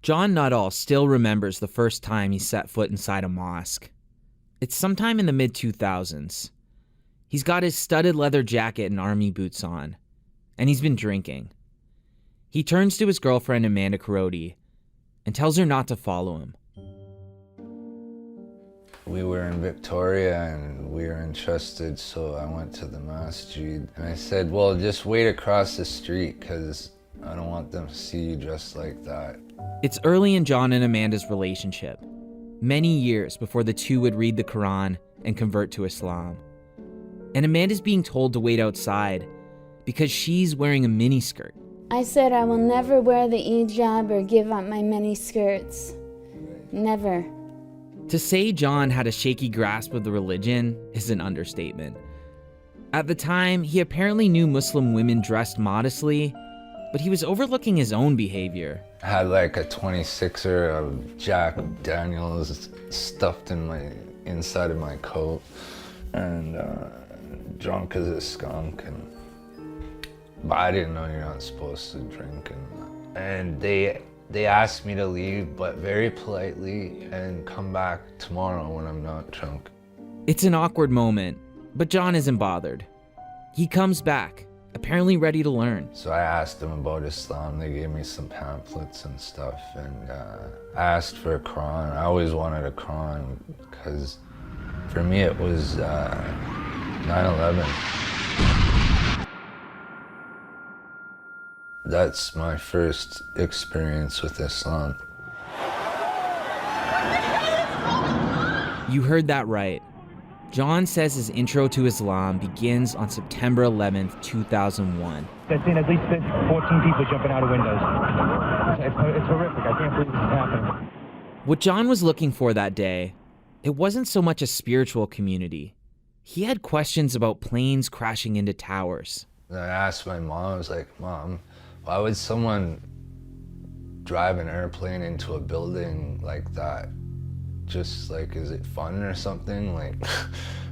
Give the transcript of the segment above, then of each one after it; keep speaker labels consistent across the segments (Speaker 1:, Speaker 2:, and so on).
Speaker 1: John Nuttall still remembers the first time he set foot inside a mosque. It's sometime in the mid-2000s. He's got his studded leather jacket and army boots on, and he's been drinking. He turns to his girlfriend, Amanda Carodi, and tells her not to follow him.
Speaker 2: We were in Victoria and we were entrusted, so I went to the masjid. And I said, well, just wait across the street because I don't want them to see you dressed like that.
Speaker 1: It's early in John and Amanda's relationship, many years before the two would read the Quran and convert to Islam. And Amanda's being told to wait outside because she's wearing a miniskirt.
Speaker 3: I said I will never wear the hijab or give up my mini skirts. Never.
Speaker 1: To say John had a shaky grasp of the religion is an understatement. At the time, he apparently knew Muslim women dressed modestly, but he was overlooking his own behavior.
Speaker 2: I had like a 26er of Jack Daniels stuffed in my inside of my coat and drunk as a skunk. But I didn't know you're not supposed to drink. And they asked me to leave, but very politely, and come back tomorrow when I'm not drunk.
Speaker 1: It's an awkward moment, but John isn't bothered. He comes back, apparently ready to learn.
Speaker 2: So I asked them about Islam. They gave me some pamphlets and stuff, and I asked for a Quran. I always wanted a Quran because for me it was 9/11. That's my first experience with Islam.
Speaker 1: You heard that right. John says his intro to Islam begins on September 11th, 2001.
Speaker 4: I've seen at least 14 people jumping out of windows. It's horrific. I can't believe this is happening.
Speaker 1: What John was looking for that day, it wasn't so much a spiritual community. He had questions about planes crashing into towers.
Speaker 2: And I asked my mom, I was like, Mom, why would someone drive an airplane into a building like that? Just like, is it fun or something?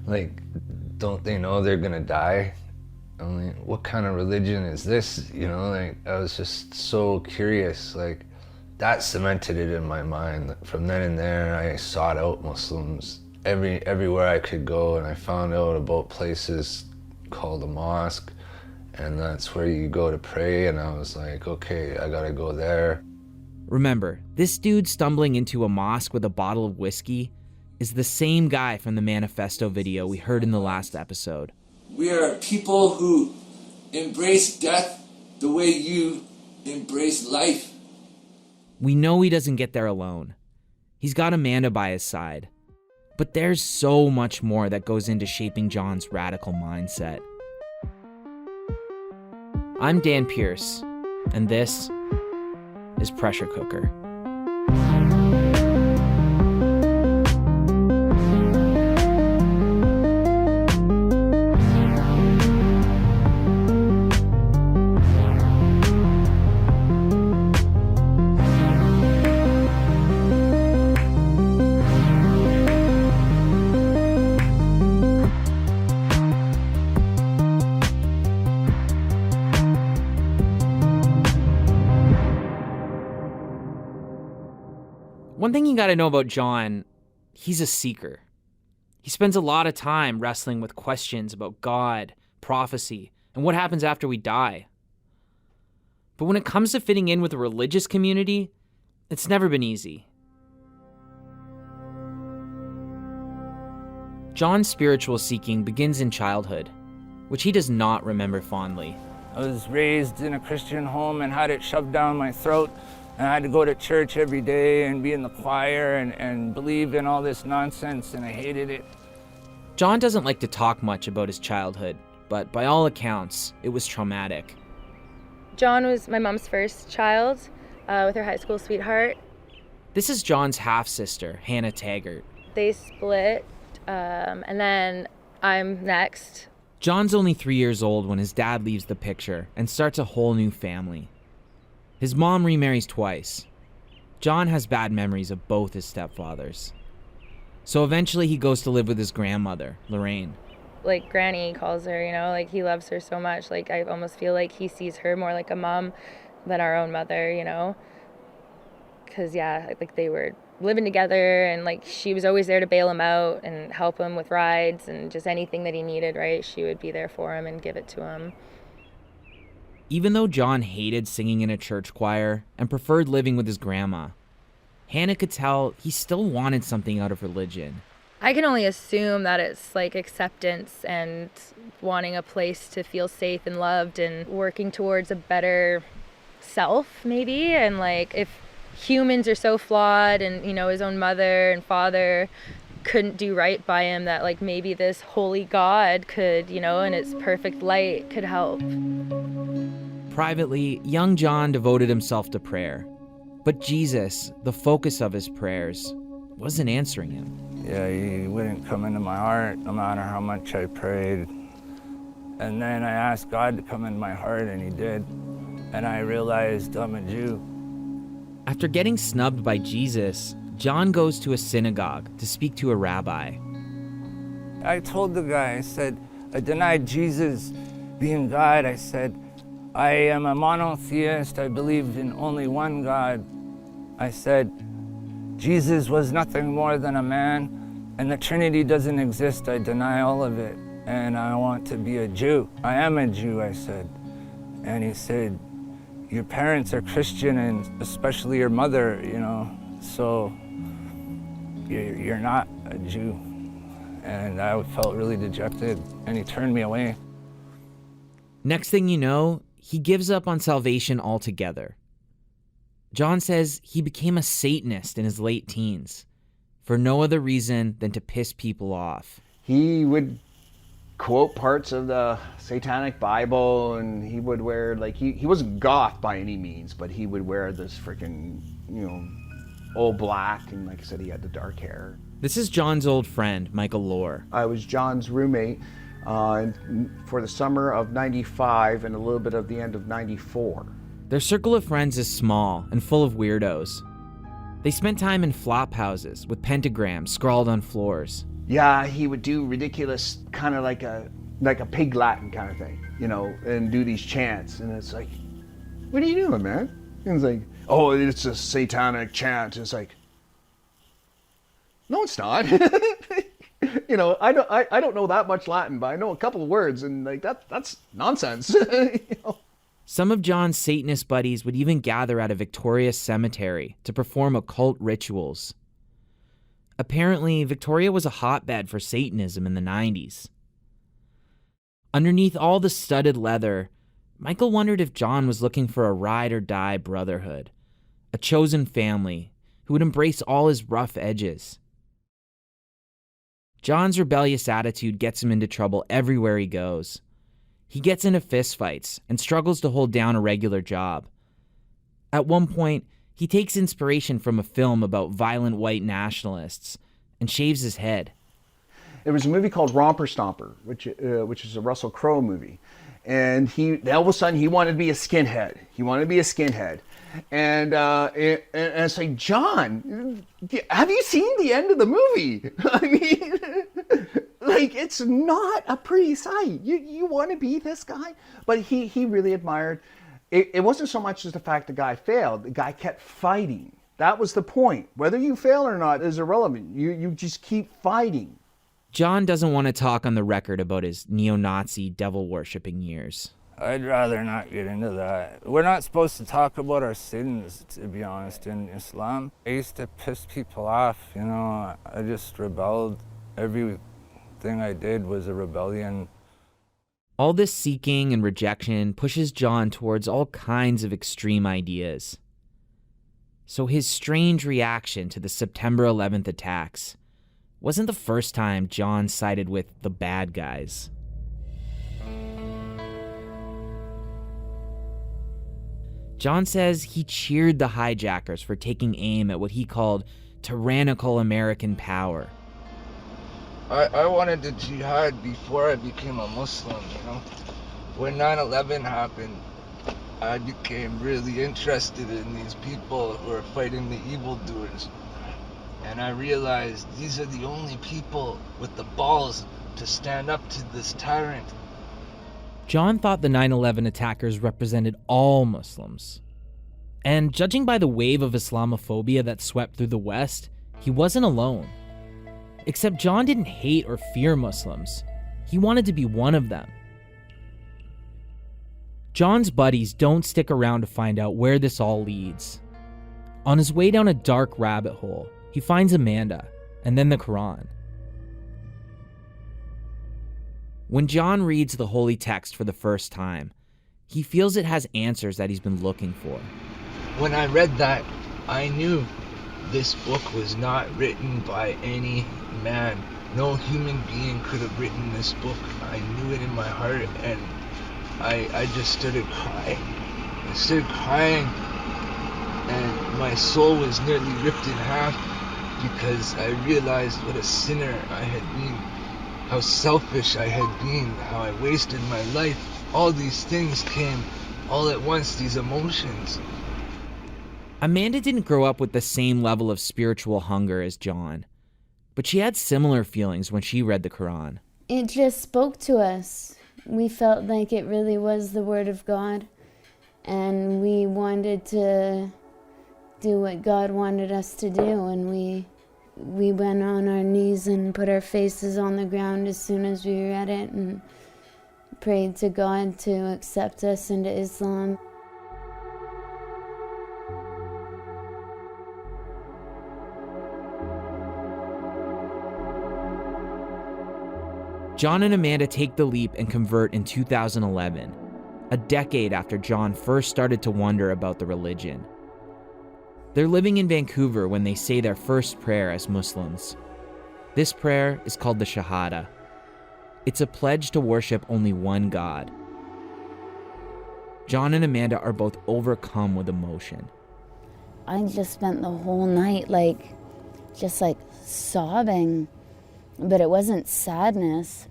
Speaker 2: Like, don't they know they're gonna die? I mean, what kind of religion is this? You know, like, I was just so curious. Like, that cemented it in my mind. From then and there, I sought out Muslims everywhere I could go, and I found out about places called a mosque, and that's where you go to pray, and I was like, okay, I gotta go there.
Speaker 1: Remember, this dude stumbling into a mosque with a bottle of whiskey is the same guy from the Manifesto video we heard in the last episode.
Speaker 5: We are people who embrace death the way you embrace life.
Speaker 1: We know he doesn't get there alone. He's got Amanda by his side. But there's so much more that goes into shaping John's radical mindset. I'm Dan Pierce, and this is Pressure Cooker. One thing you gotta know about John, he's a seeker. He spends a lot of time wrestling with questions about God, prophecy, and what happens after we die. But when it comes to fitting in with a religious community, it's never been easy. John's spiritual seeking begins in childhood, which he does not remember fondly.
Speaker 6: I was raised in a Christian home and had it shoved down my throat. And I had to go to church every day and be in the choir and believe in all this nonsense, and I hated it.
Speaker 1: John doesn't like to talk much about his childhood, but by all accounts, it was traumatic.
Speaker 7: John was my mom's first child with her high school sweetheart.
Speaker 1: This is John's half-sister, Hannah Taggart.
Speaker 7: They split, and then I'm next.
Speaker 1: John's only 3 years old when his dad leaves the picture and starts a whole new family. His mom remarries twice. John has bad memories of both his stepfathers. So eventually he goes to live with his grandmother, Lorraine.
Speaker 7: Like Granny calls her, you know, like he loves her so much. Like I almost feel like he sees her more like a mom than our own mother, you know. because like they were living together, and like she was always there to bail him out and help him with rides and just anything that he needed, right? She would be there for him and give it to him.
Speaker 1: Even though John hated singing in a church choir and preferred living with his grandma, Hannah could tell he still wanted something out of religion.
Speaker 7: I can only assume that it's like acceptance and wanting a place to feel safe and loved and working towards a better self, maybe. And like if humans are so flawed and, you know, his own mother and father couldn't do right by him, that like maybe this holy God could, you know, in its perfect light could help.
Speaker 1: Privately, young John devoted himself to prayer. But Jesus, the focus of his prayers, wasn't answering him.
Speaker 6: Yeah, he wouldn't come into my heart no matter how much I prayed. And then I asked God to come into my heart, and he did. And I realized I'm a Jew.
Speaker 1: After getting snubbed by Jesus, John goes to a synagogue to speak to a rabbi.
Speaker 6: I told the guy, I said, I denied Jesus being God. I said, I am a monotheist. I believe in only one God. I said, Jesus was nothing more than a man, and the Trinity doesn't exist. I deny all of it, and I want to be a Jew. I am a Jew, I said. And he said, your parents are Christian, and especially your mother, you know, so you're not a Jew. And I felt really dejected, and he turned me away.
Speaker 1: Next thing you know, he gives up on salvation altogether. John says he became a Satanist in his late teens for no other reason than to piss people off.
Speaker 8: He would quote parts of the Satanic Bible, and he would wear, like, he wasn't goth by any means, but he would wear this freaking, you know, all black, and like I said, he had the dark hair.
Speaker 1: This is John's old friend, Michael Lohr.
Speaker 8: I was John's roommate for the summer of '95 and a little bit of the end of '94.
Speaker 1: Their circle of friends is small and full of weirdos. They spent time in flop houses with pentagrams scrawled on floors.
Speaker 8: Yeah, he would do ridiculous, kind of like a pig Latin kind of thing, you know, and do these chants. And it's like, what are you doing, man? And it's like, oh, it's a satanic chant. It's like, no, it's not. You know, I don't know that much Latin, but I know a couple of words, and like that's nonsense. You know?
Speaker 1: Some of John's Satanist buddies would even gather at a Victoria cemetery to perform occult rituals. Apparently, Victoria was a hotbed for Satanism in the 90s. Underneath all the studded leather, Michael wondered if John was looking for a ride-or-die brotherhood, a chosen family who would embrace all his rough edges. John's rebellious attitude gets him into trouble everywhere he goes. He gets into fistfights and struggles to hold down a regular job. At one point, he takes inspiration from a film about violent white nationalists and shaves his head.
Speaker 8: There was a movie called Romper Stomper, which is a Russell Crowe movie. And all of a sudden, he wanted to be a skinhead. And it's like, John, have you seen the end of the movie? I mean, like, it's not a pretty sight. You want to be this guy? But he really admired. It wasn't so much as the fact the guy failed. The guy kept fighting. That was the point. Whether you fail or not is irrelevant. You just keep fighting.
Speaker 1: John doesn't want to talk on the record about his neo-Nazi devil-worshipping years.
Speaker 6: I'd rather not get into that. We're not supposed to talk about our sins, to be honest, in Islam. I used to piss people off, you know. I just rebelled. Everything I did was a rebellion.
Speaker 1: All this seeking and rejection pushes John towards all kinds of extreme ideas. So his strange reaction to the September 11th attacks wasn't the first time John sided with the bad guys. John says he cheered the hijackers for taking aim at what he called tyrannical American power.
Speaker 5: I wanted the jihad before I became a Muslim, you know. When 9/11 happened, I became really interested in these people who are fighting the evildoers. And I realized these are the only people with the balls to stand up to this tyrant.
Speaker 1: John thought the 9/11 attackers represented all Muslims. And judging by the wave of Islamophobia that swept through the West, he wasn't alone. Except John didn't hate or fear Muslims. He wanted to be one of them. John's buddies don't stick around to find out where this all leads. On his way down a dark rabbit hole, he finds Amanda, and then the Quran. When John reads the holy text for the first time, he feels it has answers that he's been looking for.
Speaker 5: When I read that, I knew this book was not written by any man. No human being could have written this book. I knew it in my heart, and I just started crying. I started crying, and my soul was nearly ripped in half because I realized what a sinner I had been, how selfish I had been, how I wasted my life. All these things came all at once, these emotions.
Speaker 1: Amanda didn't grow up with the same level of spiritual hunger as John, but she had similar feelings when she read the Quran.
Speaker 3: It just spoke to us. We felt like it really was the Word of God, and we wanted to do what God wanted us to do, and we went on our knees and put our faces on the ground as soon as we read it and prayed to God to accept us into Islam.
Speaker 1: John and Amanda take the leap and convert in 2011, a decade after John first started to wonder about the religion. They're living in Vancouver when they say their first prayer as Muslims. This prayer is called the Shahada. It's a pledge to worship only one God. John and Amanda are both overcome with emotion.
Speaker 3: I just spent the whole night just sobbing, but it wasn't sadness.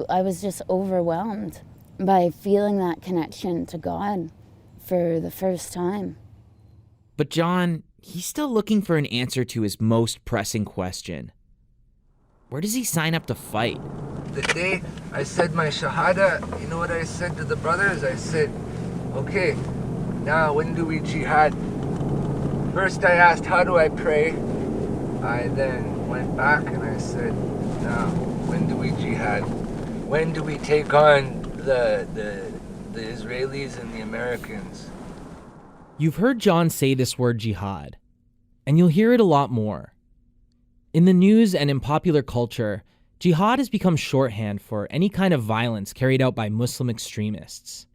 Speaker 3: I was just overwhelmed by feeling that connection to God for the first time.
Speaker 1: But John, he's still looking for an answer to his most pressing question. Where does he sign up to fight?
Speaker 5: The day I said my Shahada, you know what I said to the brothers? I said, okay, now when do we jihad? First I asked, how do I pray? I then went back and I said, now, when do we jihad? When do we take on the Israelis and the Americans?
Speaker 1: You've heard John say this word jihad, and you'll hear it a lot more. In the news and in popular culture, jihad has become shorthand for any kind of violence carried out by Muslim extremists.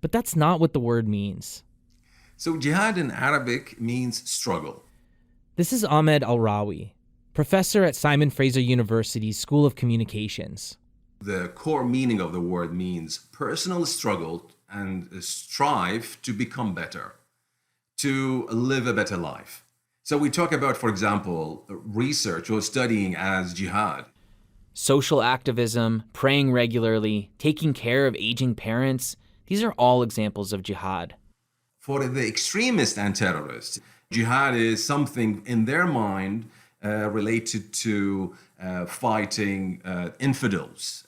Speaker 1: But that's not what the word means.
Speaker 9: So jihad in Arabic means struggle.
Speaker 1: This is Ahmed Al-Rawi, professor at Simon Fraser University's School of Communications.
Speaker 9: The core meaning of the word means personal struggle and strive to become better, to live a better life. So we talk about, for example, research or studying as jihad.
Speaker 1: Social activism, praying regularly, taking care of aging parents, these are all examples of jihad.
Speaker 9: For the extremists and terrorists, jihad is something in their mind related to fighting infidels,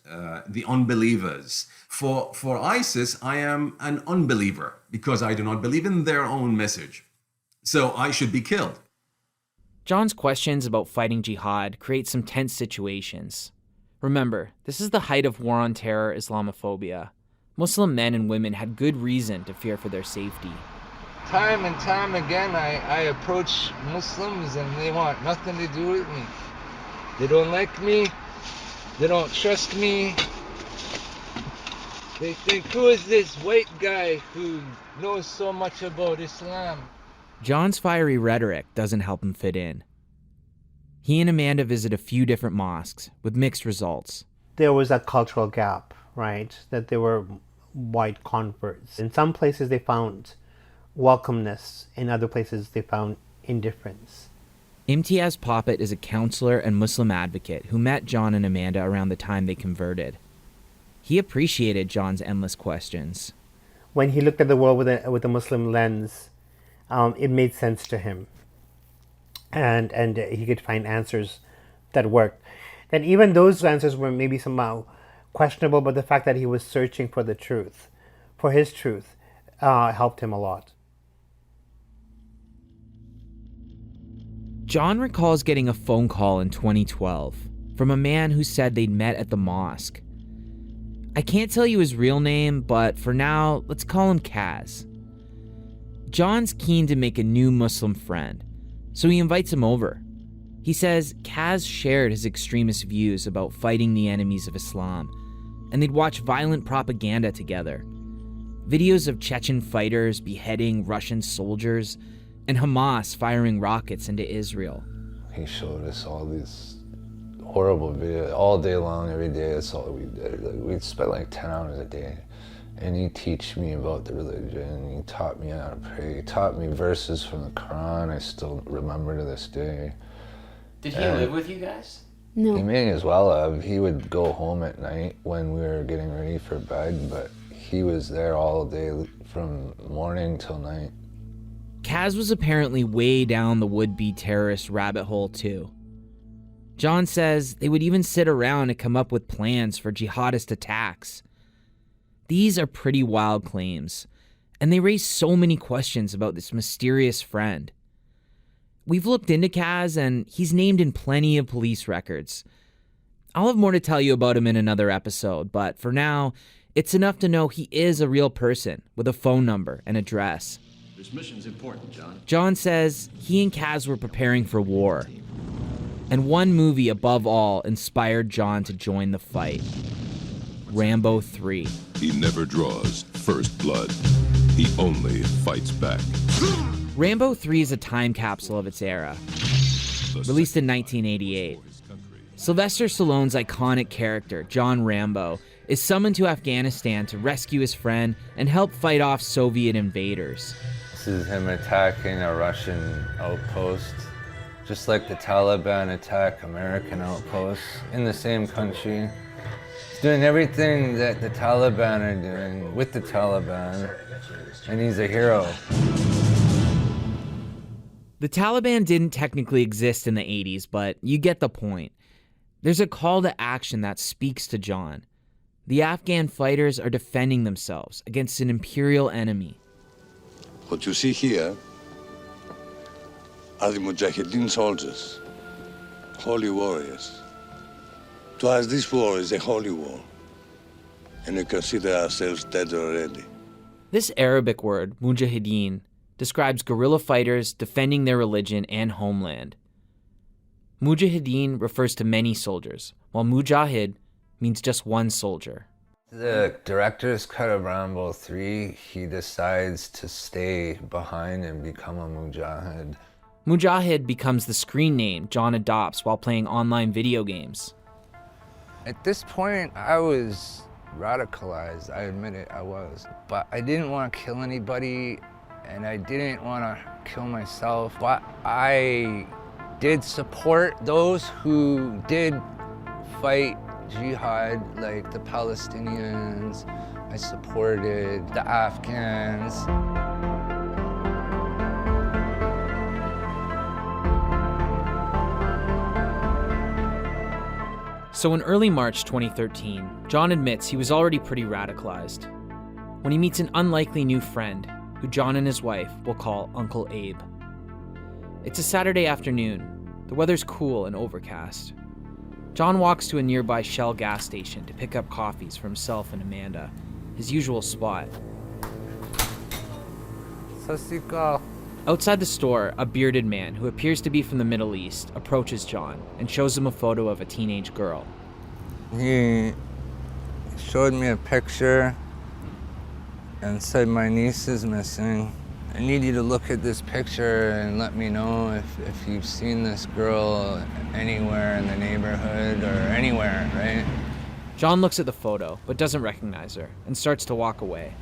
Speaker 9: the unbelievers. For ISIS, I am an unbeliever because I do not believe in their own message. So I should be killed.
Speaker 1: John's questions about fighting jihad create some tense situations. Remember, this is the height of war on terror Islamophobia. Muslim men and women had good reason to fear for their safety.
Speaker 5: Time and time again, I approach Muslims and they want nothing to do with me. They don't like me. They don't trust me. They think, who is this white guy who knows so much about Islam?
Speaker 1: John's fiery rhetoric doesn't help him fit in. He and Amanda visit a few different mosques with mixed results.
Speaker 10: There was a cultural gap, right? That there were white converts. In some places they found welcomeness. In other places they found indifference.
Speaker 1: Imtiaz Poppet is a counselor and Muslim advocate who met John and Amanda around the time they converted. He appreciated John's endless questions.
Speaker 10: When he looked at the world with a Muslim lens, it made sense to him. And he could find answers that worked. And even those answers were maybe somehow questionable, but the fact that he was searching for the truth, for his truth, helped him a lot.
Speaker 1: John recalls getting a phone call in 2012 from a man who said they'd met at the mosque. I can't tell you his real name, but for now, let's call him Kaz. John's keen to make a new Muslim friend, so he invites him over. He says Kaz shared his extremist views about fighting the enemies of Islam, and they'd watch violent propaganda together. Videos of Chechen fighters beheading Russian soldiers and Hamas firing rockets into Israel.
Speaker 2: He showed us all these horrible videos all day long, every day. That's all we did. Like, we'd spend like 10 hours a day. And he teach me about the religion. He taught me how to pray. He taught me verses from the Quran I still remember to this day.
Speaker 1: Did he live with you guys?
Speaker 3: No.
Speaker 2: He may as well have. He would go home at night when we were getting ready for bed, but he was there all day from morning till night.
Speaker 1: Kaz was apparently way down the would-be terrorist rabbit hole too. John says they would even sit around and come up with plans for jihadist attacks. These are pretty wild claims, and they raise so many questions about this mysterious friend. We've looked into Kaz, and he's named in plenty of police records. I'll have more to tell you about him in another episode, but for now, it's enough to know he is a real person with a phone number and address.
Speaker 11: This mission's important, John.
Speaker 1: John says he and Kaz were preparing for war, and one movie above all inspired John to join the fight: Rambo 3.
Speaker 12: He never draws first blood. He only fights back.
Speaker 1: Rambo 3 is a time capsule of its era. Released in 1988. Sylvester Stallone's iconic character, John Rambo, is summoned to Afghanistan to rescue his friend and help fight off Soviet invaders.
Speaker 2: This is him attacking a Russian outpost, just like the Taliban attack American outposts in the same country. He's doing everything that the Taliban are doing with the Taliban, and he's a hero.
Speaker 1: The Taliban didn't technically exist in the 80s, but you get the point. There's a call to action that speaks to John. The Afghan fighters are defending themselves against an imperial enemy.
Speaker 12: What you see here are the Mujahideen soldiers, holy warriors. To us, this war is a holy war, and we consider ourselves dead already.
Speaker 1: This Arabic word, mujahideen, describes guerrilla fighters defending their religion and homeland. Mujahideen refers to many soldiers, while mujahid means just one soldier.
Speaker 2: The director's cut of Rambo 3, he decides to stay behind and become a mujahid.
Speaker 1: Mujahid becomes the screen name John adopts while playing online video games.
Speaker 6: At this point, I was radicalized. I admit it, I was. But I didn't want to kill anybody, and I didn't want to kill myself. But I did support those who did fight jihad, like the Palestinians. I supported the Afghans.
Speaker 1: So in early March 2013, John admits he was already pretty radicalized when he meets an unlikely new friend who John and his wife will call Uncle Abe. It's a Saturday afternoon. The weather's cool and overcast. John walks to a nearby Shell gas station to pick up coffees for himself and Amanda, his usual spot. Outside the store, a bearded man who appears to be from the Middle East approaches John and shows him a photo of a teenage girl.
Speaker 6: He showed me a picture and said, "My niece is missing. I need you to look at this picture and let me know if you've seen this girl anywhere in the neighborhood or anywhere," right?
Speaker 1: John looks at the photo, but doesn't recognize her and starts to walk away.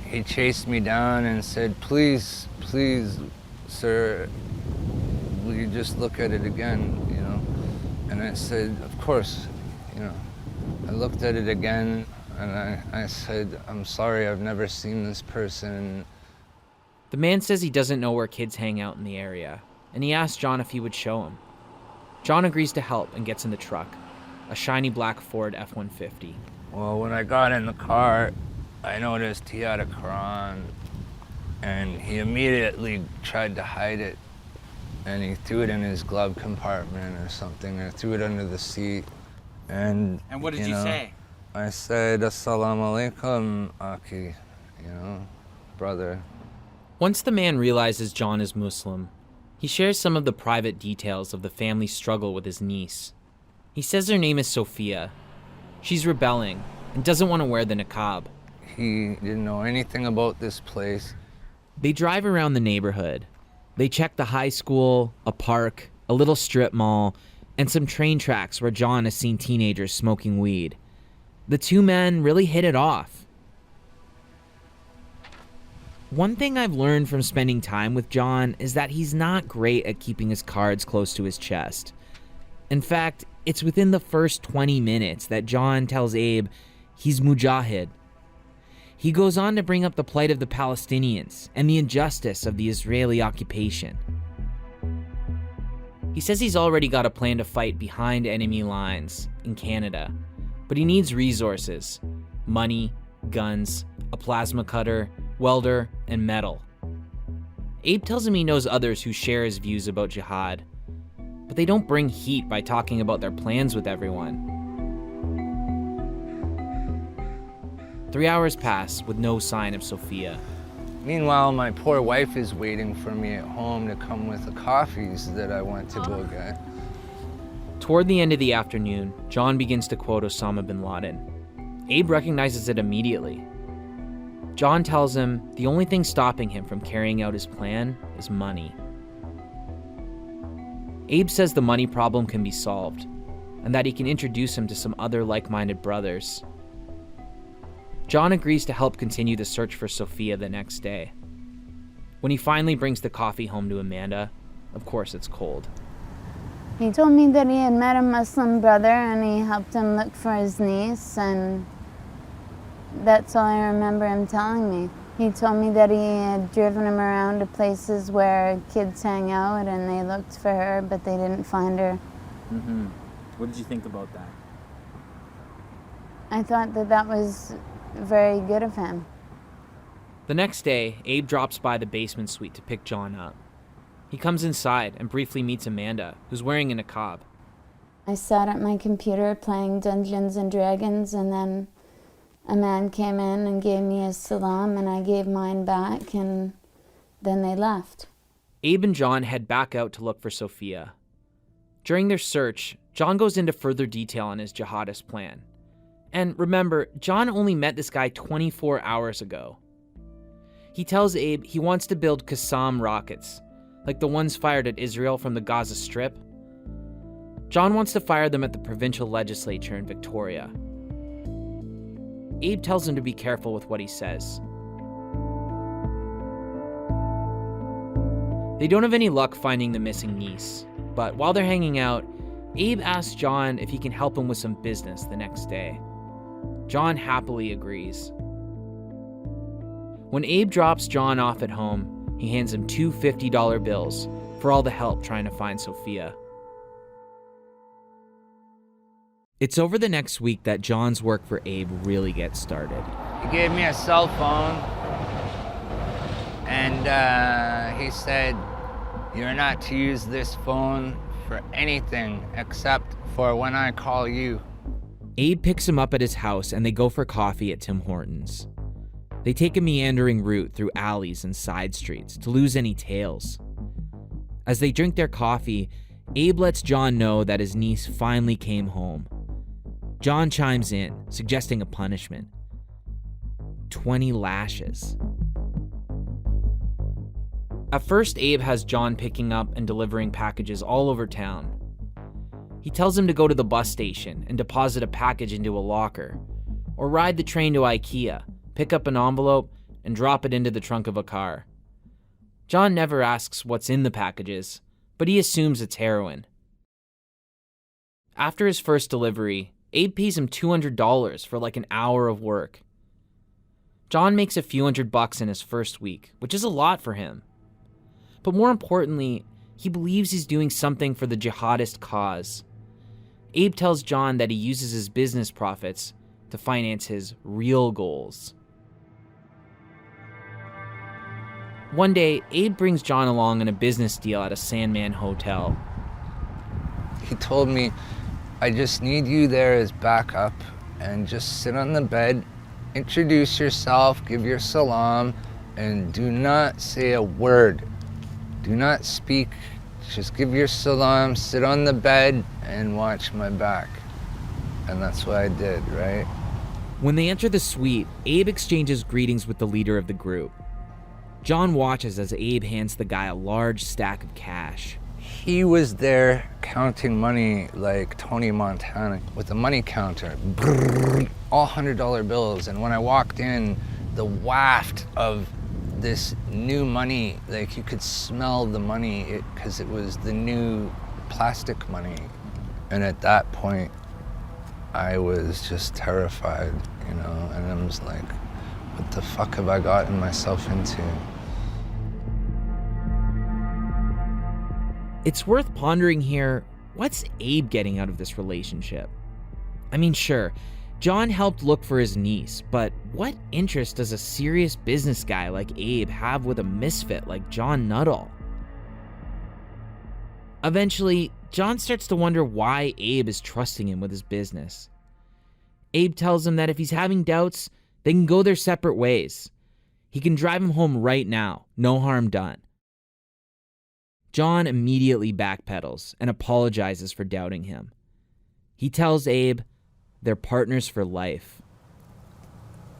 Speaker 6: He chased me down and said, please, sir, will you just look at it again, you know? And I said, of course, you know. I looked at it again and I said, I'm sorry, I've never seen this person.
Speaker 1: The man says he doesn't know where kids hang out in the area, and he asks John if he would show him. John agrees to help and gets in the truck, a shiny black Ford F-150.
Speaker 6: Well, when I got in the car, I noticed he had a Quran, and he immediately tried to hide it. and he threw it in his glove compartment or something, or threw it under the seat. And
Speaker 1: what did you say?
Speaker 6: I said, Assalamu alaikum, Aki, brother.
Speaker 1: Once the man realizes John is Muslim, he shares some of the private details of the family's struggle with his niece. He says her name is Sophia. She's rebelling and doesn't want to wear the niqab.
Speaker 6: He didn't know anything about this place.
Speaker 1: They drive around the neighborhood. They check the high school, a park, a little strip mall, and some train tracks where John has seen teenagers smoking weed. The two men really hit it off. One thing I've learned from spending time with John is that he's not great at keeping his cards close to his chest. In fact, it's within the first 20 minutes that John tells Abe he's mujahid. He goes on to bring up the plight of the Palestinians and the injustice of the Israeli occupation. He says he's already got a plan to fight behind enemy lines in Canada, but he needs resources: money, guns, a plasma cutter, welder, and metal. Abe tells him he knows others who share his views about jihad, but they don't bring heat by talking about their plans with everyone. 3 hours pass with no sign of Sophia.
Speaker 6: Meanwhile, my poor wife is waiting for me at home to come with the coffees that I went to go get.
Speaker 1: Toward the end of the afternoon, John begins to quote Osama bin Laden. Abe recognizes it immediately. John tells him the only thing stopping him from carrying out his plan is money. Abe says the money problem can be solved, and that he can introduce him to some other like-minded brothers. John agrees to help continue the search for Sophia the next day. When he finally brings the coffee home to Amanda, of course it's cold.
Speaker 3: He told me that he had met a Muslim brother and he helped him look for his niece, and that's all I remember him telling me. He told me that he had driven him around to places where kids hang out and they looked for her, but they didn't find her.
Speaker 1: Mm-hmm. What did you think about that?
Speaker 3: I thought that was very good of him.
Speaker 1: The next day, Abe drops by the basement suite to pick John up. He comes inside and briefly meets Amanda, who's wearing a niqab.
Speaker 3: I sat at my computer playing Dungeons and Dragons, and then a man came in and gave me his salam, and I gave mine back, and then they left.
Speaker 1: Abe and John head back out to look for Sophia. During their search, John goes into further detail on his jihadist plan. And remember, John only met this guy 24 hours ago. He tells Abe he wants to build Qassam rockets, like the ones fired at Israel from the Gaza Strip. John wants to fire them at the provincial legislature in Victoria. Abe tells him to be careful with what he says. They don't have any luck finding the missing niece, but while they're hanging out, Abe asks John if he can help him with some business the next day. John happily agrees. When Abe drops John off at home, he hands him two $50 bills for all the help trying to find Sophia. It's over the next week that John's work for Abe really gets started.
Speaker 6: He gave me a cell phone, and he said, "You're not to use this phone for anything except for when I call you."
Speaker 1: Abe picks him up at his house and they go for coffee at Tim Hortons. They take a meandering route through alleys and side streets to lose any tails. As they drink their coffee, Abe lets John know that his niece finally came home. John chimes in, suggesting a punishment: 20 lashes. At first, Abe has John picking up and delivering packages all over town. He tells him to go to the bus station and deposit a package into a locker, or ride the train to IKEA, pick up an envelope, and drop it into the trunk of a car. John never asks what's in the packages, but he assumes it's heroin. After his first delivery, Abe pays him $200 for like an hour of work. John makes a few $100 in his first week, which is a lot for him. But more importantly, he believes he's doing something for the jihadist cause. Abe tells John that he uses his business profits to finance his real goals. One day, Abe brings John along on a business deal at a Sandman hotel.
Speaker 5: He told me, I just need you there as backup and just sit on the bed, introduce yourself, give your salam, and do not say a word. Do not speak. Just give your salam, sit on the bed, and watch my back. And that's what I did, right?
Speaker 1: When they enter the suite, Abe exchanges greetings with the leader of the group. John watches as Abe hands the guy a large stack of cash.
Speaker 5: He was there counting money like Tony Montana with a money counter. Brrr, all $100 bills. And when I walked in, the waft of this new money, like you could smell the money because it was the new plastic money. And at that point, I was just terrified, you know, and I was like, what the fuck have I gotten myself into?
Speaker 1: It's worth pondering here, what's Abe getting out of this relationship? I mean, sure, John helped look for his niece, but what interest does a serious business guy like Abe have with a misfit like John Nuttall? Eventually, John starts to wonder why Abe is trusting him with his business. Abe tells him that if he's having doubts, they can go their separate ways. He can drive him home right now, no harm done. John immediately backpedals and apologizes for doubting him. He tells Abe they're partners for life.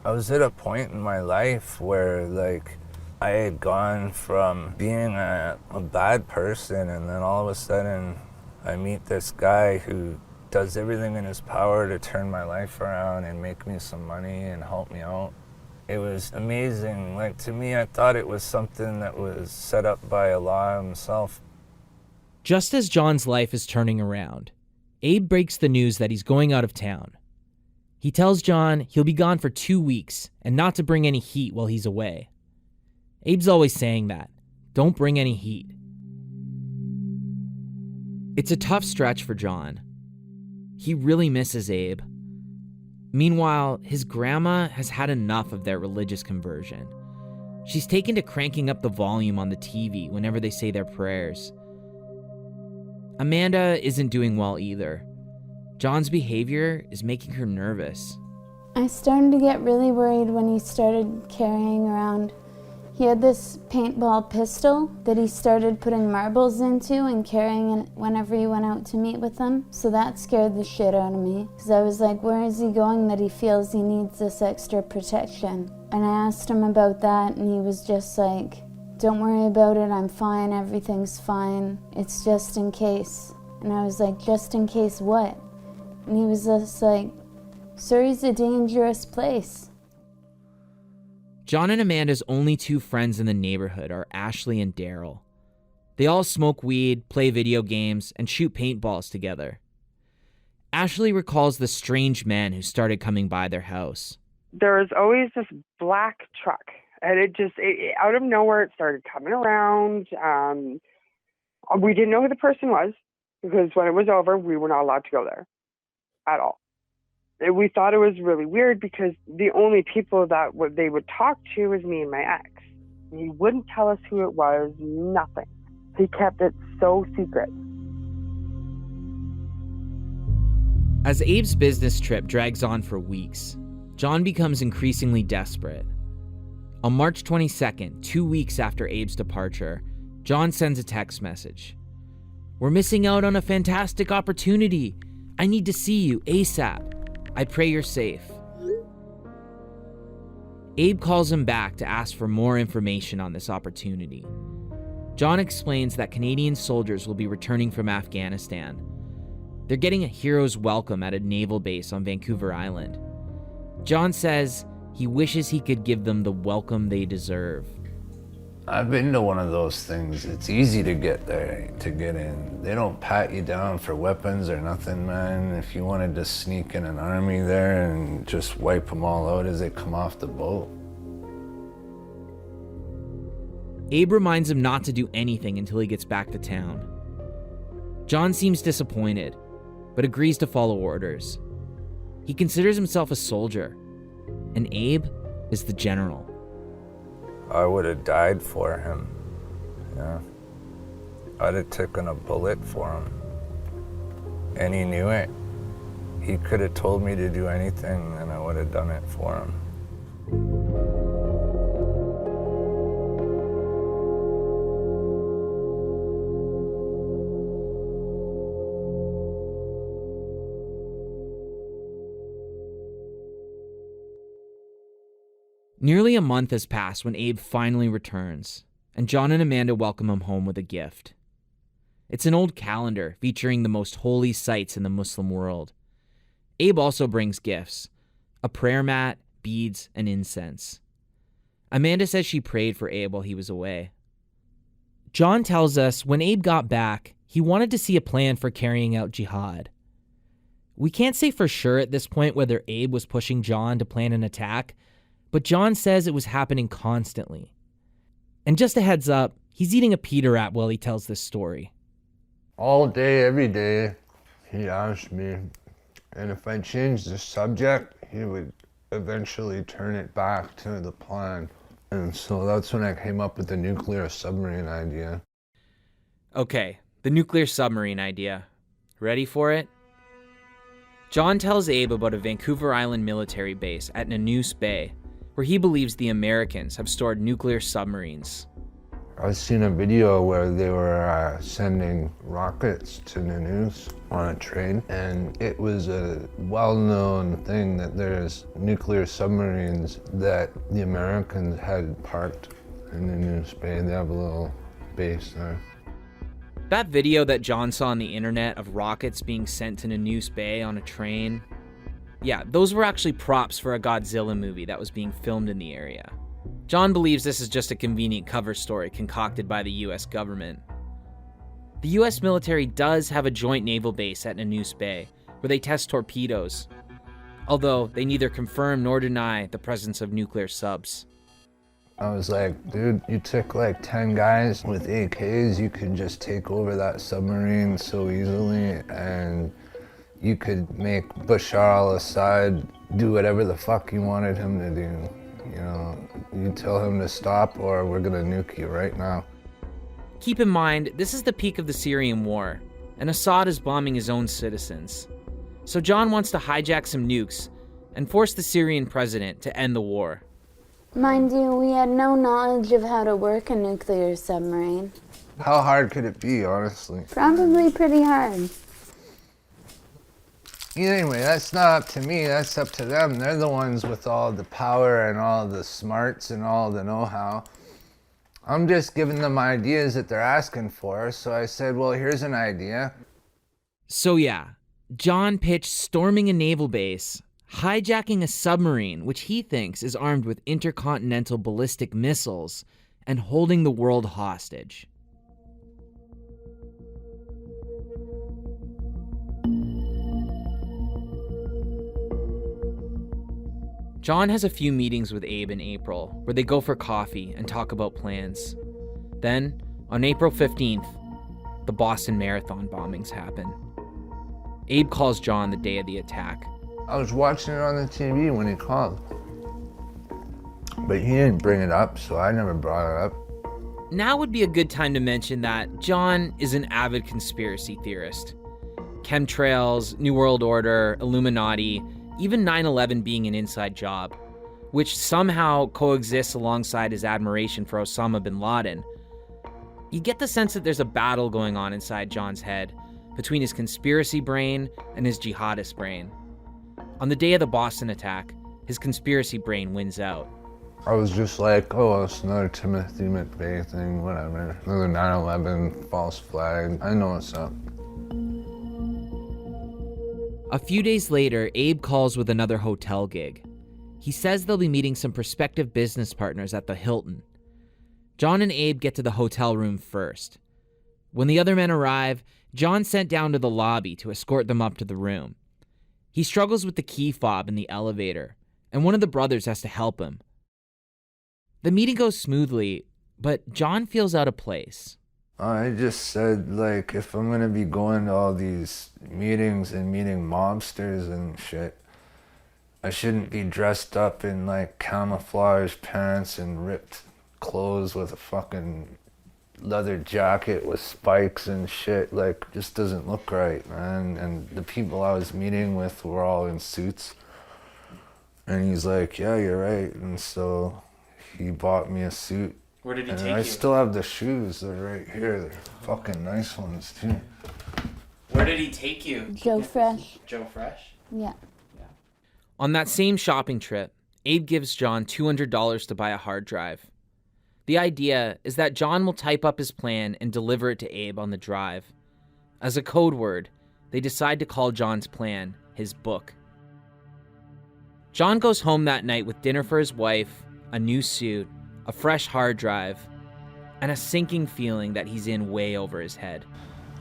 Speaker 5: I was at a point in my life where, like, I had gone from being a bad person, and then all of a sudden I meet this guy who does everything in his power to turn my life around and make me some money and help me out. It was amazing. Like, to me, I thought it was something that was set up by Allah himself.
Speaker 1: Just as John's life is turning around, Abe breaks the news that he's going out of town. He tells John he'll be gone for 2 weeks and not to bring any heat while he's away. Abe's always saying that. Don't bring any heat. It's a tough stretch for John. He really misses Abe. Meanwhile, his grandma has had enough of their religious conversion. She's taken to cranking up the volume on the TV whenever they say their prayers. Amanda isn't doing well either. John's behavior is making her nervous.
Speaker 3: I started to get really worried when he started carrying around. He had this paintball pistol that he started putting marbles into and carrying it whenever he went out to meet with them. So that scared the shit out of me, because I was like, where is he going that he feels he needs this extra protection? And I asked him about that, and he was just like, don't worry about it, I'm fine, everything's fine. It's just in case. And I was like, just in case what? And he was just like, Surrey's a dangerous place.
Speaker 1: John and Amanda's only two friends in the neighborhood are Ashley and Daryl. They all smoke weed, play video games, and shoot paintballs together. Ashley recalls the strange man who started coming by their house.
Speaker 13: There was always this black truck, and it out of nowhere, it started coming around. We didn't know who the person was, because when it was over, we were not allowed to go there at all. We thought it was really weird because the only people that they would talk to was me and my ex. He wouldn't tell us who it was, nothing. He kept it so secret.
Speaker 1: As Abe's business trip drags on for weeks, John becomes increasingly desperate. On March 22nd, 2 weeks after Abe's departure, John sends a text message. "We're missing out on a fantastic opportunity. I need to see you ASAP. I pray you're safe." Abe calls him back to ask for more information on this opportunity. John explains that Canadian soldiers will be returning from Afghanistan. They're getting a hero's welcome at a naval base on Vancouver Island. John says he wishes he could give them the welcome they deserve.
Speaker 2: I've been to one of those things. It's easy to get there, to get in. They don't pat you down for weapons or nothing, man. If you wanted to sneak in an army there and just wipe them all out as they come off the boat.
Speaker 1: Abe reminds him not to do anything until he gets back to town. John seems disappointed, but agrees to follow orders. He considers himself a soldier, and Abe is the general.
Speaker 2: I would have died for him. Yeah. I'd have taken a bullet for him. And he knew it. He could have told me to do anything and I would have done it for him.
Speaker 1: Nearly a month has passed when Abe finally returns, and John and Amanda welcome him home with a gift. It's an old calendar featuring the most holy sites in the Muslim world. Abe also brings gifts, a prayer mat, beads, and incense. Amanda says she prayed for Abe while he was away. John tells us when Abe got back, he wanted to see a plan for carrying out jihad. We can't say for sure at this point whether Abe was pushing John to plan an attack, but John says it was happening constantly. And just a heads up, he's eating a pita wrap while he tells this story.
Speaker 2: All day, every day, he asked me, and if I changed the subject, he would eventually turn it back to the plan. And so that's when I came up with the nuclear submarine idea.
Speaker 1: Okay, the nuclear submarine idea. Ready for it? John tells Abe about a Vancouver Island military base at Nanoose Bay, where he believes the Americans have stored nuclear submarines.
Speaker 2: I've seen a video where they were sending rockets to Nanoose on a train, and it was a well-known thing that there's nuclear submarines that the Americans had parked in Nanoose Bay. They have a little base there.
Speaker 1: That video that John saw on the internet of rockets being sent to Nanoose Bay on a train, yeah, those were actually props for a Godzilla movie that was being filmed in the area. John believes this is just a convenient cover story concocted by the US government. The US military does have a joint naval base at Nanoose Bay, where they test torpedoes, although they neither confirm nor deny the presence of nuclear subs.
Speaker 2: I was like, dude, you took like 10 guys with AKs, you could just take over that submarine so easily, and you could make Bashar al-Assad do whatever the fuck you wanted him to do. You know, you tell him to stop or we're gonna nuke you right now.
Speaker 1: Keep in mind, this is the peak of the Syrian war, and Assad is bombing his own citizens. So John wants to hijack some nukes and force the Syrian president to end the war.
Speaker 3: Mind you, we had no knowledge of how to work a nuclear submarine.
Speaker 2: How hard could it be, honestly?
Speaker 3: Probably pretty hard.
Speaker 2: Anyway, that's not up to me, that's up to them. They're the ones with all the power and all the smarts and all the know-how. I'm just giving them ideas that they're asking for, so I said, well, here's an idea.
Speaker 1: So yeah, John pitched storming a naval base, hijacking a submarine which he thinks is armed with intercontinental ballistic missiles, and holding the world hostage. John has a few meetings with Abe in April, where they go for coffee and talk about plans. Then, on April 15th, the Boston Marathon bombings happen. Abe calls John the day of the attack.
Speaker 2: I was watching it on the TV when he called. But he didn't bring it up, so I never brought it up.
Speaker 1: Now would be a good time to mention that John is an avid conspiracy theorist. Chemtrails, New World Order, Illuminati, even 9/11 being an inside job, which somehow coexists alongside his admiration for Osama bin Laden. You get the sense that there's a battle going on inside John's head between his conspiracy brain and his jihadist brain. On the day of the Boston attack, his conspiracy brain wins out.
Speaker 2: I was just like, oh, it's another Timothy McVeigh thing, whatever. Another 9/11 false flag. I know what's up.
Speaker 1: A few days later, Abe calls with another hotel gig. He says they'll be meeting some prospective business partners at the Hilton. John and Abe get to the hotel room first. When the other men arrive, John's sent down to the lobby to escort them up to the room. He struggles with the key fob in the elevator, and one of the brothers has to help him. The meeting goes smoothly, but John feels out of place.
Speaker 2: I just said, like, if I'm gonna be going to all these meetings and meeting mobsters and shit, I shouldn't be dressed up in, like, camouflage pants and ripped clothes with a fucking leather jacket with spikes and shit. Like, just doesn't look right, man. And the people I was meeting with were all in suits. And he's like, yeah, you're right. And so he bought me a suit.
Speaker 1: Where did he
Speaker 2: and
Speaker 1: take
Speaker 2: I
Speaker 1: you?
Speaker 2: still have the shoes. They're right here. They're fucking nice ones, too.
Speaker 1: Where did he take you?
Speaker 3: Joe Fresh.
Speaker 1: Joe Fresh?
Speaker 3: Yeah.
Speaker 1: On that same shopping trip, Abe gives John $200 to buy a hard drive. The idea is that John will type up his plan and deliver it to Abe on the drive. As a code word, they decide to call John's plan his book. John goes home that night with dinner for his wife, a new suit, a fresh hard drive, and a sinking feeling that he's in way over his head.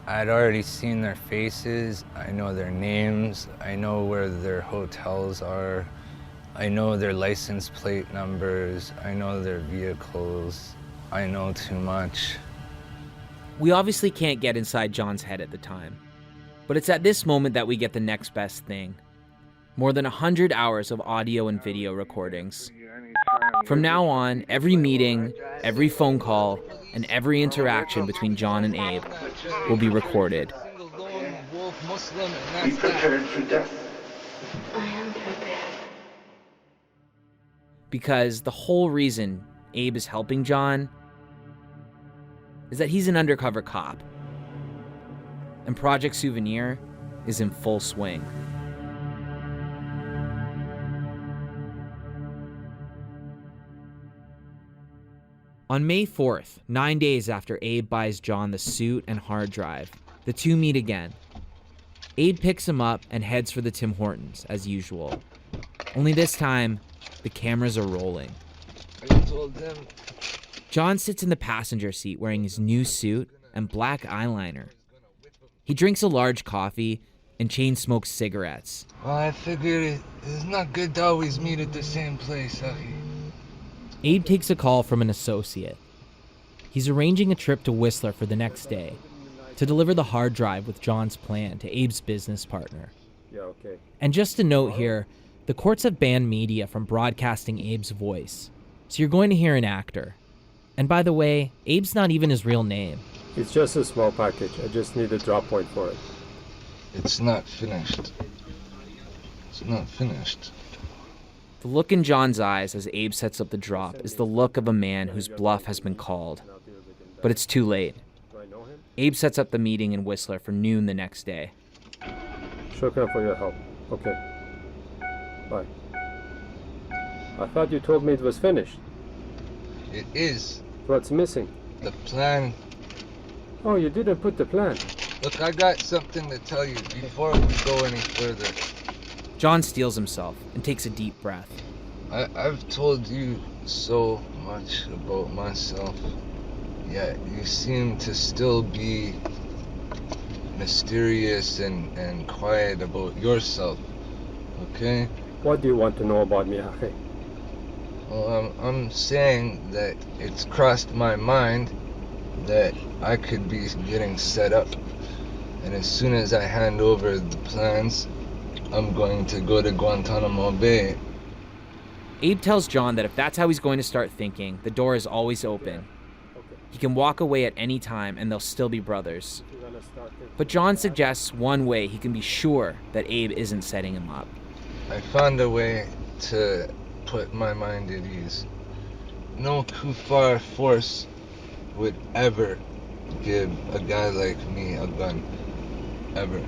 Speaker 6: I'd already seen their faces, I know their names, I know where their hotels are, I know their license plate numbers, I know their vehicles, I know too much.
Speaker 1: We obviously can't get inside John's head at the time, but it's at this moment that we get the next best thing. More than 100 hours of audio and video recordings. From now on, every meeting, every phone call, and every interaction between John and Abe will be recorded.
Speaker 12: Be prepared for death.
Speaker 3: I am prepared.
Speaker 1: Because the whole reason Abe is helping John is that he's an undercover cop. And Project Souvenir is in full swing. On May 4th, 9 days after Abe buys John the suit and hard drive, the two meet again. Abe picks him up and heads for the Tim Hortons, as usual. Only this time, the cameras are rolling.
Speaker 5: I told them.
Speaker 1: John sits in the passenger seat wearing his new suit and black eyeliner. He drinks a large coffee and chain smokes cigarettes.
Speaker 5: Well, I figured it's not good to always meet at the same place, Achi.
Speaker 1: Abe takes a call from an associate. He's arranging a trip to Whistler for the next day to deliver the hard drive with John's plan to Abe's business partner.
Speaker 14: Yeah, okay.
Speaker 1: And just a note here, the courts have banned media from broadcasting Abe's voice, so you're going to hear an actor. And by the way, Abe's not even his real name.
Speaker 14: It's just a small package. I just need a drop point for it.
Speaker 5: It's not finished. It's not finished.
Speaker 1: The look in John's eyes as Abe sets up the drop is the look of a man whose bluff has been called. But it's too late. Abe sets up the meeting in Whistler for noon the next day.
Speaker 14: Shukran for your help. Okay. Bye. I thought you told me it was finished.
Speaker 5: It is.
Speaker 14: What's missing?
Speaker 5: The plan.
Speaker 14: Oh, you didn't put the plan.
Speaker 5: Look, I got something to tell you before we go any further.
Speaker 1: John steels himself and takes a deep breath.
Speaker 5: I've told you so much about myself, yet you seem to still be mysterious and quiet about yourself, okay?
Speaker 14: What do you want to know about me, Achi?
Speaker 5: Well, I'm saying that it's crossed my mind that I could be getting set up, and as soon as I hand over the plans, I'm going to go to Guantanamo Bay.
Speaker 1: Abe tells John that if that's how he's going to start thinking, the door is always open. He can walk away at any time and they'll still be brothers. But John suggests one way he can be sure that Abe isn't setting him up.
Speaker 5: I found a way to put my mind at ease. No kuffar force would ever give a guy like me a gun. Ever.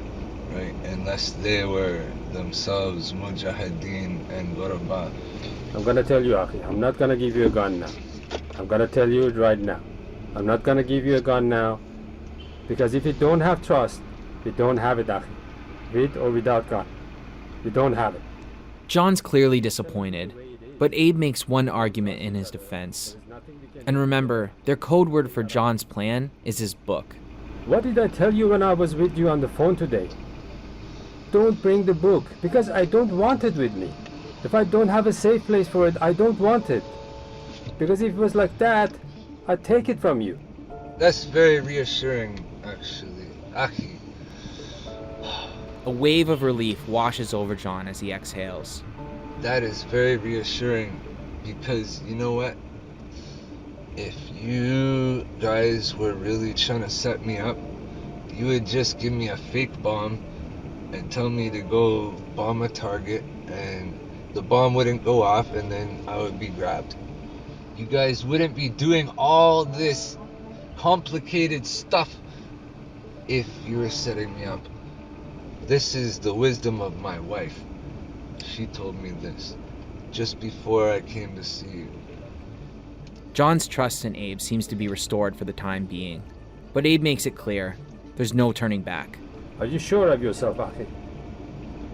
Speaker 5: Right? Unless they were themselves mujahideen and ghuraba.
Speaker 14: I'm gonna tell you, Achi, I'm not gonna give you a gun now. I'm gonna tell you it right now. I'm not gonna give you a gun now, because if you don't have trust, you don't have it, Achi. With or without gun. You don't have it.
Speaker 1: John's clearly disappointed, but Abe makes one argument in his defense. And remember, their code word for John's plan is his book.
Speaker 14: What did I tell you when I was with you on the phone today? Don't bring the book, because I don't want it with me. If I don't have a safe place for it, I don't want it. Because if it was like that, I'd take it from you.
Speaker 5: That's very reassuring, actually. Achi.
Speaker 1: A wave of relief washes over John as he exhales.
Speaker 5: That is very reassuring, because you know what? if you guys were really trying to set me up, you would just give me a fake bomb and tell me to go bomb a target, and the bomb wouldn't go off, and then I would be grabbed. You guys wouldn't be doing all this complicated stuff if you were setting me up. This is the wisdom of my wife. She told me this just before I came to see you.
Speaker 1: John's trust in Abe seems to be restored for the time being, but Abe makes it clear there's no turning back.
Speaker 14: Are you sure of yourself, Akhi?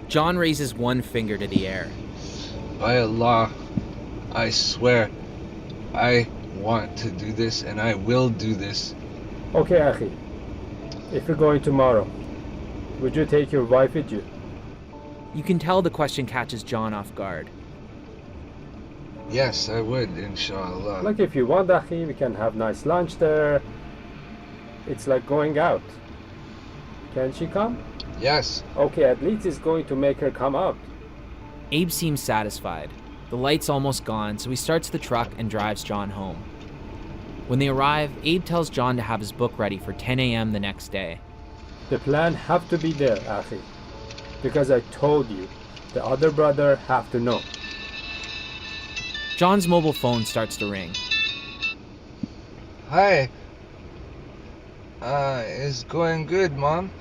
Speaker 1: John raises one finger to the air.
Speaker 5: By Allah, I swear, I want to do this and I will do this.
Speaker 14: Okay, Akhi. If you're going tomorrow, would you take your wife with you?
Speaker 1: You can tell the question catches John off guard.
Speaker 5: Yes, I would, inshallah.
Speaker 14: Like if you want, Akhi, we can have nice lunch there. It's like going out. Can she come?
Speaker 5: Yes.
Speaker 14: Okay, at least it's going to make her come out.
Speaker 1: Abe seems satisfied. The light's almost gone, so he starts the truck and drives John home. When they arrive, Abe tells John to have his book ready for 10 a.m. the next day.
Speaker 14: The plan have to be there, Akhi. Because I told you, the other brother have to know.
Speaker 1: John's mobile phone starts to ring.
Speaker 5: Hi. It's going good, Mom.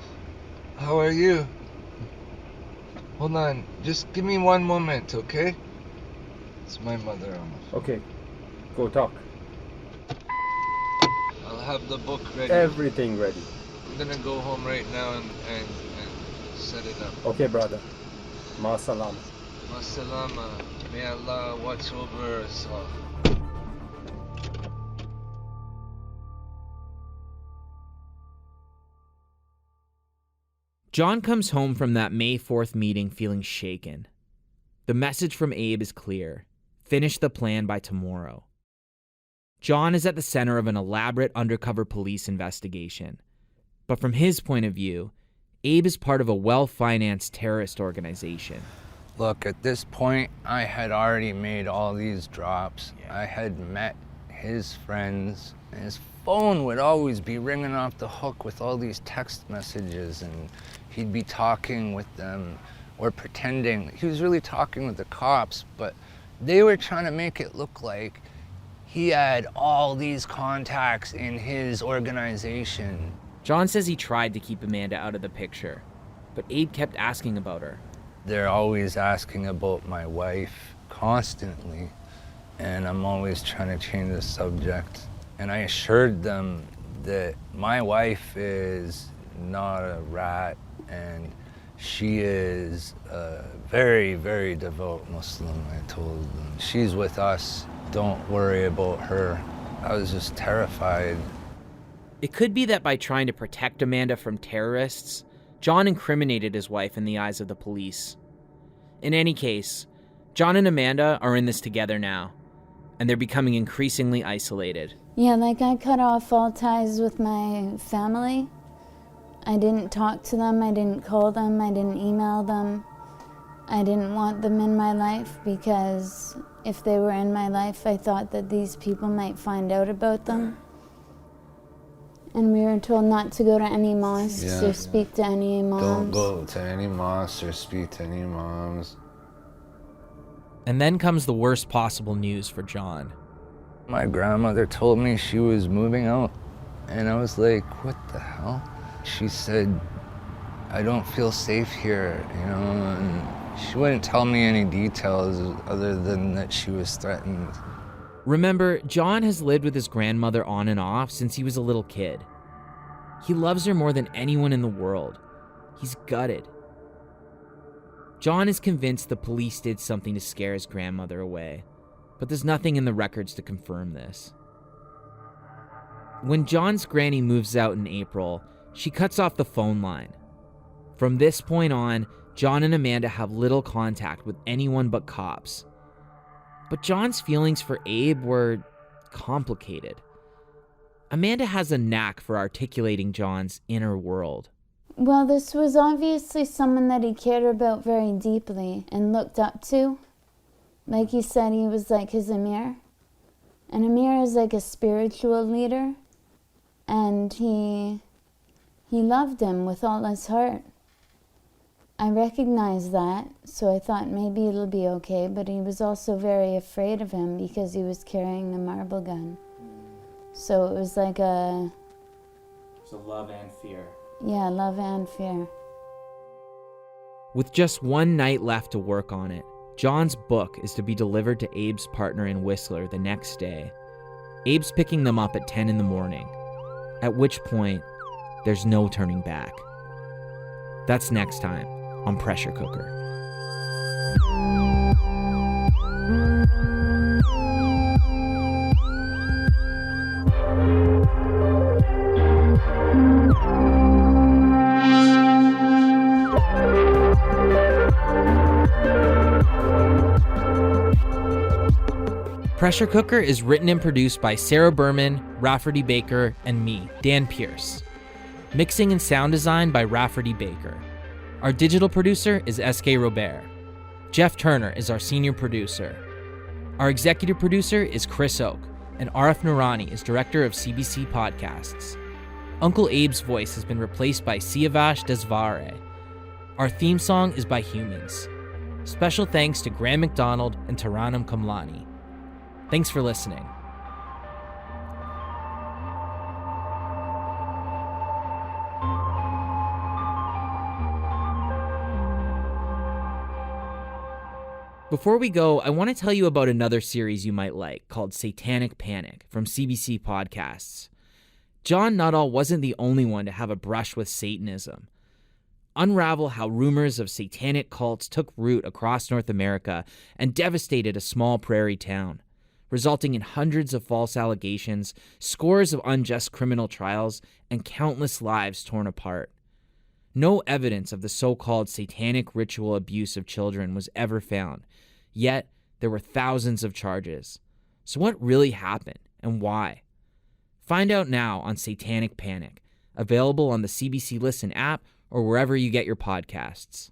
Speaker 5: How are you? Hold on, just give me one moment, okay? It's my mother on the phone.
Speaker 14: Okay, go talk.
Speaker 5: I'll have the book ready.
Speaker 14: Everything ready.
Speaker 5: I'm gonna go home right now and set it up.
Speaker 14: Okay, brother. Ma salama.
Speaker 5: Ma salama. May Allah watch over us all.
Speaker 1: John comes home from that May 4th meeting feeling shaken. The message from Abe is clear. Finish the plan by tomorrow. John is at the center of an elaborate undercover police investigation. But from his point of view, Abe is part of a well-financed terrorist organization.
Speaker 6: Look, at this point, I had already made all these drops. I had met his friends. His phone would always be ringing off the hook with all these text messages, and he'd be talking with them or pretending. He was really talking with the cops, but they were trying to make it look like he had all these contacts in his organization.
Speaker 1: John says he tried to keep Amanda out of the picture, but Abe kept asking about her.
Speaker 6: They're always asking about my wife constantly, and I'm always trying to change the subject. And I assured them that my wife is not a rat, and she is a very, very devout Muslim, I told them. She's with us, don't worry about her. I was just terrified.
Speaker 1: It could be that by trying to protect Amanda from terrorists, John incriminated his wife in the eyes of the police. In any case, John and Amanda are in this together now, and they're becoming increasingly isolated.
Speaker 3: Yeah, like I cut off all ties with my family. I didn't talk to them, I didn't call them, I didn't email them. I didn't want them in my life because if they were in my life, I thought that these people might find out about them. And we were told not to go to any mosques or speak to any imams.
Speaker 2: Don't go to any mosques or speak to any imams.
Speaker 1: And then comes the worst possible news for John.
Speaker 6: My grandmother told me she was moving out, and I was like, what the hell? She said, I don't feel safe here, you know, and she wouldn't tell me any details other than that she was threatened.
Speaker 1: Remember, John has lived with his grandmother on and off since he was a little kid. He loves her more than anyone in the world. He's gutted. John is convinced the police did something to scare his grandmother away, but there's nothing in the records to confirm this. When John's granny moves out in April, she cuts off the phone line. From this point on, John and Amanda have little contact with anyone but cops. But John's feelings for Abe were complicated. Amanda has a knack for articulating John's inner world.
Speaker 3: Well, this was obviously someone that he cared about very deeply and looked up to. Like he said, he was like his Amir. And Amir is like a spiritual leader, and he loved him with all his heart. I recognized that, so I thought maybe it'll be okay, but he was also very afraid of him because he was carrying a marble gun. So it was like a...
Speaker 1: So love and fear.
Speaker 3: Yeah, love and fear.
Speaker 1: With just one night left to work on it, John's book is to be delivered to Abe's partner in Whistler the next day. Abe's picking them up at 10 in the morning, at which point there's no turning back. That's next time on Pressure Cooker. Pressure Cooker is written and produced by Sarah Berman, Rafferty Baker, and me, Dan Pierce. Mixing and sound design by Rafferty Baker. Our digital producer is S.K. Robert. Jeff Turner is our senior producer. Our executive producer is Chris Oak, and Arif Noorani is director of CBC Podcasts. Uncle Abe's voice has been replaced by Siavash Desvare. Our theme song is by Humans. Special thanks to Graham McDonald and Taranam Kamlani. Thanks for listening. Before we go, I want to tell you about another series you might like called Satanic Panic from CBC Podcasts. John Nuttall wasn't the only one to have a brush with Satanism. Unravel how rumors of satanic cults took root across North America and devastated a small prairie town, resulting in hundreds of false allegations, scores of unjust criminal trials, and countless lives torn apart. No evidence of the so-called satanic ritual abuse of children was ever found, yet there were thousands of charges. So what really happened, and why? Find out now on Satanic Panic, available on the CBC Listen app or wherever you get your podcasts.